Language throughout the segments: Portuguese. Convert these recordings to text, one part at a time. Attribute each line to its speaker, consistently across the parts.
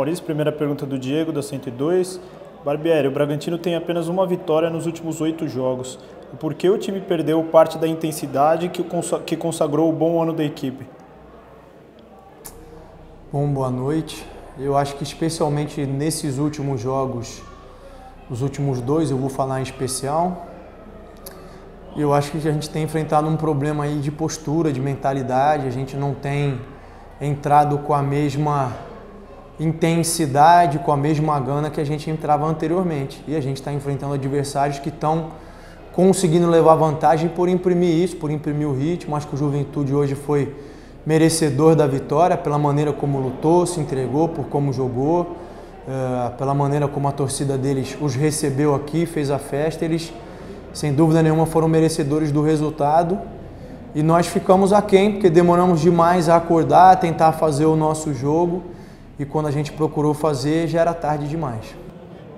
Speaker 1: Maurício. Primeira pergunta do Diego, da 102. Barbieri, o Bragantino tem apenas uma vitória nos últimos 8 jogos. Por que o time perdeu parte da intensidade que consagrou o bom ano da equipe?
Speaker 2: Bom, boa noite. Eu acho que especialmente nesses últimos jogos, os últimos 2 eu vou falar em especial, eu acho que a gente tem enfrentado um problema aí de postura, de mentalidade, a gente não tem entrado com a mesma intensidade, com a mesma gana que a gente entrava anteriormente. E a gente está enfrentando adversários que estão conseguindo levar vantagem por imprimir isso, por imprimir o ritmo. Acho que o Juventude hoje foi merecedor da vitória pela maneira como lutou, se entregou, por como jogou, pela maneira como a torcida deles os recebeu aqui, fez a festa. Eles, sem dúvida nenhuma, foram merecedores do resultado. E nós ficamos aquém, porque demoramos demais a acordar, a tentar fazer o nosso jogo. E quando a gente procurou fazer, já era tarde demais.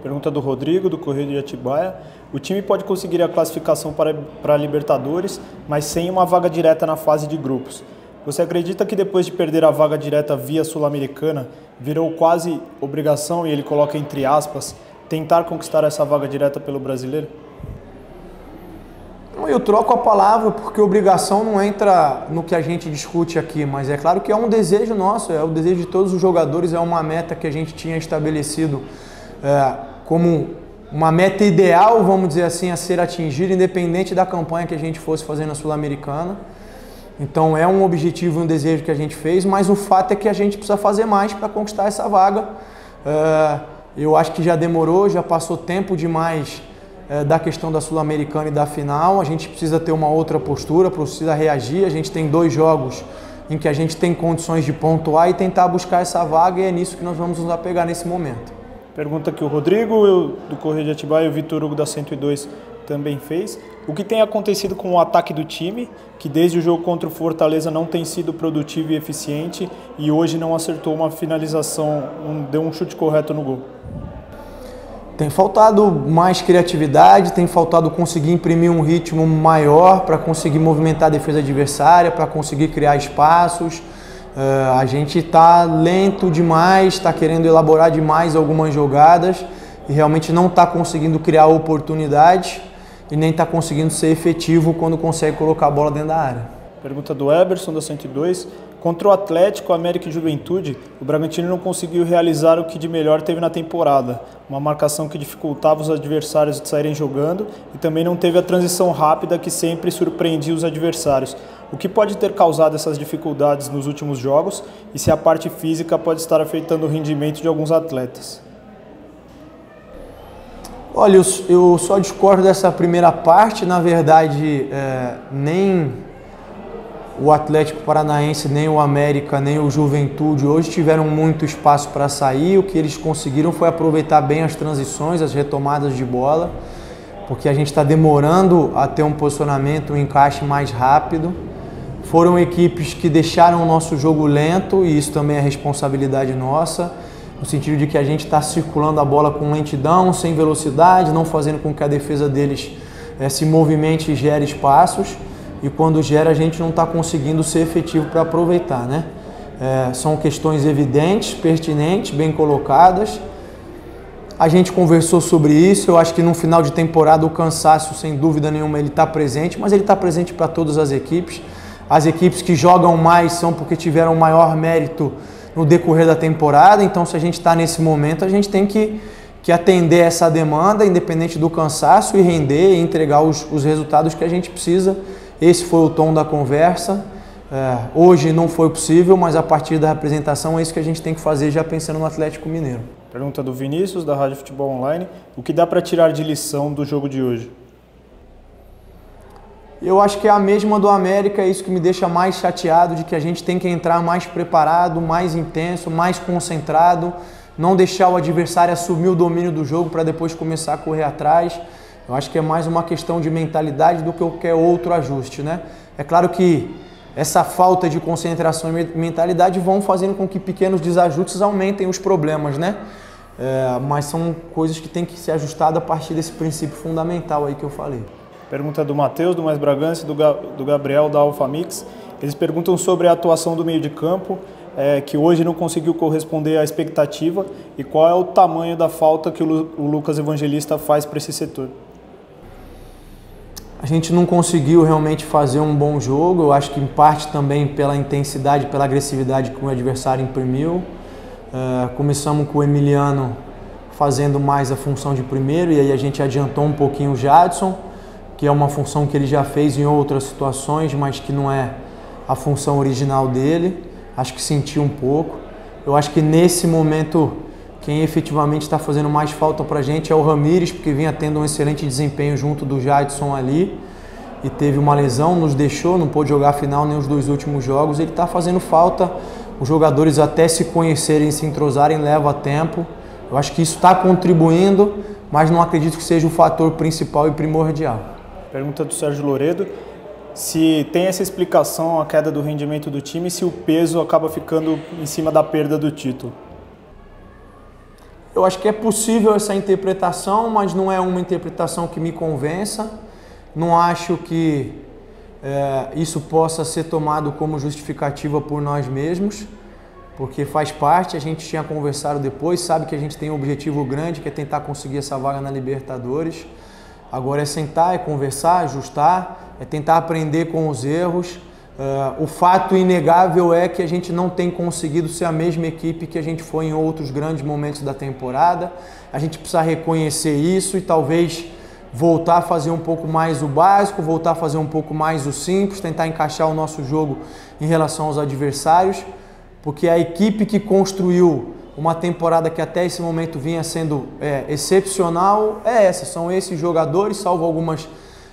Speaker 1: Pergunta do Rodrigo, do Correio de Atibaia. O time pode conseguir a classificação para a Libertadores, mas sem uma vaga direta na fase de grupos. Você acredita que depois de perder a vaga direta via Sul-Americana, virou quase obrigação, e ele coloca entre aspas, tentar conquistar essa vaga direta pelo Brasileiro?
Speaker 2: Eu troco a palavra porque obrigação não entra no que a gente discute aqui, mas é claro que é um desejo nosso, é o desejo de todos os jogadores, é uma meta que a gente tinha estabelecido como uma meta ideal, vamos dizer assim, a ser atingida, independente da campanha que a gente fosse fazer na Sul-Americana. Então é um objetivo e um desejo que a gente fez, mas o fato é que a gente precisa fazer mais para conquistar essa vaga. Eu acho que já demorou, já passou tempo demais da questão da Sul-Americana e da final. A gente precisa ter uma outra postura, precisa reagir. A gente tem 2 jogos em que a gente tem condições de pontuar e tentar buscar essa vaga, e é nisso que nós vamos nos apegar nesse momento.
Speaker 1: Pergunta que o Rodrigo, do Correio de Atibaia, e o Vitor Hugo, da 102, também fez. O que tem acontecido com o ataque do time, que desde o jogo contra o Fortaleza não tem sido produtivo e eficiente, e hoje não acertou uma finalização, deu um chute correto no gol?
Speaker 2: Tem faltado mais criatividade, tem faltado conseguir imprimir um ritmo maior para conseguir movimentar a defesa adversária, para conseguir criar espaços. A gente está lento demais, está querendo elaborar demais algumas jogadas e realmente não está conseguindo criar oportunidades e nem está conseguindo ser efetivo quando consegue colocar a bola dentro da área.
Speaker 1: Pergunta do Eberson, da 102. Contra o Atlético, América e Juventude, o Bragantino não conseguiu realizar o que de melhor teve na temporada. Uma marcação que dificultava os adversários de saírem jogando e também não teve a transição rápida que sempre surpreendia os adversários. O que pode ter causado essas dificuldades nos últimos jogos e se a parte física pode estar afetando o rendimento de alguns atletas?
Speaker 2: Olha, eu só discordo dessa primeira parte. Na verdade, nem o Atlético Paranaense, nem o América, nem o Juventude hoje tiveram muito espaço para sair. O que eles conseguiram foi aproveitar bem as transições, as retomadas de bola, porque a gente está demorando a ter um posicionamento, um encaixe mais rápido. Foram equipes que deixaram o nosso jogo lento, e isso também é responsabilidade nossa, no sentido de que a gente está circulando a bola com lentidão, sem velocidade, não fazendo com que a defesa deles se movimente e gere espaços. E quando gera, a gente não está conseguindo ser efetivo para aproveitar, né? São questões evidentes, pertinentes, bem colocadas. A gente conversou sobre isso. Eu acho que no final de temporada o cansaço, sem dúvida nenhuma, ele está presente, mas ele está presente para todas as equipes. As equipes que jogam mais são porque tiveram maior mérito no decorrer da temporada. Então, se a gente está nesse momento, a gente tem que atender essa demanda, independente do cansaço, e render e entregar os resultados que a gente precisa. Esse foi o tom da conversa. Hoje não foi possível, mas a partir da apresentação é isso que a gente tem que fazer, já pensando no Atlético Mineiro.
Speaker 1: Pergunta do Vinícius, da Rádio Futebol Online. O que dá para tirar de lição do jogo de hoje?
Speaker 2: Eu acho que é a mesma do América, é isso que me deixa mais chateado, de que a gente tem que entrar mais preparado, mais intenso, mais concentrado, não deixar o adversário assumir o domínio do jogo para depois começar a correr atrás. Eu acho que é mais uma questão de mentalidade do que qualquer outro ajuste, né? É claro que essa falta de concentração e mentalidade vão fazendo com que pequenos desajustes aumentem os problemas, né? Mas são coisas que têm que ser ajustadas a partir desse princípio fundamental aí que eu falei.
Speaker 1: Pergunta do Matheus, do Mais Bragança, e do Gabriel, da Alfa Mix. Eles perguntam sobre a atuação do meio de campo. que hoje não conseguiu corresponder à expectativa e qual é o tamanho da falta que o Lucas Evangelista faz para esse setor?
Speaker 2: A gente não conseguiu realmente fazer um bom jogo, eu acho que em parte também pela intensidade, pela agressividade que o adversário imprimiu. Começamos com o Emiliano fazendo mais a função de primeiro e aí a gente adiantou um pouquinho o Jadson, que é uma função que ele já fez em outras situações, mas que não é a função original dele. Acho que sentiu um pouco. Eu acho que nesse momento quem efetivamente está fazendo mais falta para a gente é o Ramires, porque vinha tendo um excelente desempenho junto do Jadson ali e teve uma lesão, nos deixou, não pôde jogar a final nem os 2 últimos jogos. Ele está fazendo falta, os jogadores até se conhecerem, se entrosarem, leva tempo. Eu acho que isso está contribuindo, mas não acredito que seja o fator principal e primordial.
Speaker 1: Pergunta do Sérgio Loredo, se tem essa explicação a queda do rendimento do time, se o peso acaba ficando em cima da perda do título.
Speaker 2: Eu acho que é possível essa interpretação, mas não é uma interpretação que me convença. Não acho que isso possa ser tomado como justificativa por nós mesmos, porque faz parte, a gente tinha conversado depois, sabe que a gente tem um objetivo grande, que é tentar conseguir essa vaga na Libertadores. Agora é sentar, é conversar, ajustar, é tentar aprender com os erros. O fato inegável é que a gente não tem conseguido ser a mesma equipe que a gente foi em outros grandes momentos da temporada. A gente precisa reconhecer isso e talvez voltar a fazer um pouco mais o básico, voltar a fazer um pouco mais o simples, tentar encaixar o nosso jogo em relação aos adversários, porque a equipe que construiu uma temporada que até esse momento vinha sendo excepcional é essa, são esses jogadores, salvo algumas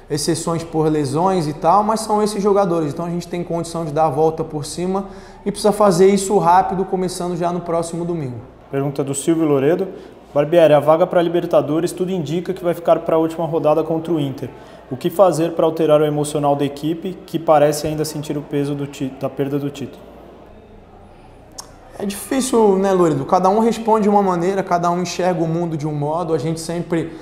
Speaker 2: exceções por lesões e tal, mas são esses jogadores, então a gente tem condição de dar a volta por cima e precisa fazer isso rápido, começando já no próximo domingo.
Speaker 1: Pergunta do Silvio Loredo. Barbieri, a vaga para a Libertadores tudo indica que vai ficar para a última rodada contra o Inter. O que fazer para alterar o emocional da equipe, que parece ainda sentir o peso da perda do título?
Speaker 2: É difícil, né, Loredo? Cada um responde de uma maneira, cada um enxerga o mundo de um modo, a gente sempre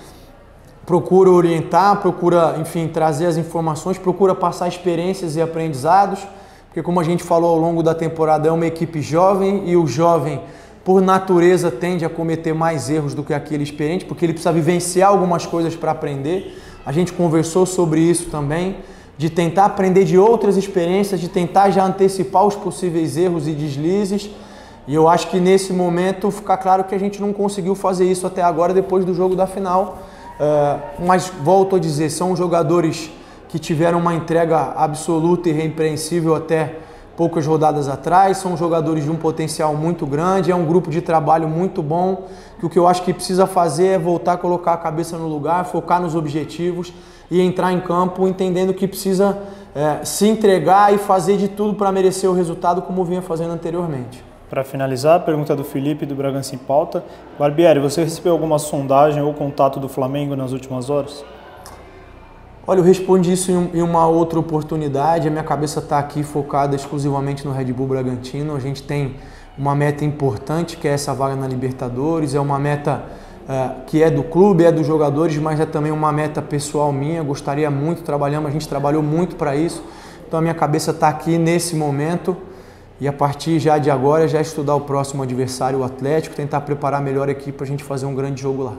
Speaker 2: procura orientar, procura, enfim, trazer as informações, procura passar experiências e aprendizados, porque como a gente falou ao longo da temporada, é uma equipe jovem e o jovem, por natureza, tende a cometer mais erros do que aquele experiente, porque ele precisa vivenciar algumas coisas para aprender. A gente conversou sobre isso também, de tentar aprender de outras experiências, de tentar já antecipar os possíveis erros e deslizes. E eu acho que nesse momento fica claro que a gente não conseguiu fazer isso até agora, depois do jogo da final. Mas volto a dizer, são jogadores que tiveram uma entrega absoluta e irrepreensível até poucas rodadas atrás, são jogadores de um potencial muito grande, é um grupo de trabalho muito bom, que o que eu acho que precisa fazer é voltar a colocar a cabeça no lugar, focar nos objetivos e entrar em campo entendendo que precisa se entregar e fazer de tudo para merecer o resultado como vinha fazendo anteriormente.
Speaker 1: Para finalizar, a pergunta do Felipe do Bragança em Pauta. Barbieri, você recebeu alguma sondagem ou contato do Flamengo nas últimas horas?
Speaker 2: Olha, eu respondi isso em uma outra oportunidade, a minha cabeça está aqui focada exclusivamente no Red Bull Bragantino. A gente tem uma meta importante, que é essa vaga na Libertadores, é uma meta que é do clube, é dos jogadores, mas é também uma meta pessoal minha, gostaria muito, a gente trabalhou muito para isso, então a minha cabeça está aqui nesse momento e a partir já de agora já estudar o próximo adversário, o Atlético, tentar preparar melhor a equipe para a gente fazer um grande jogo lá.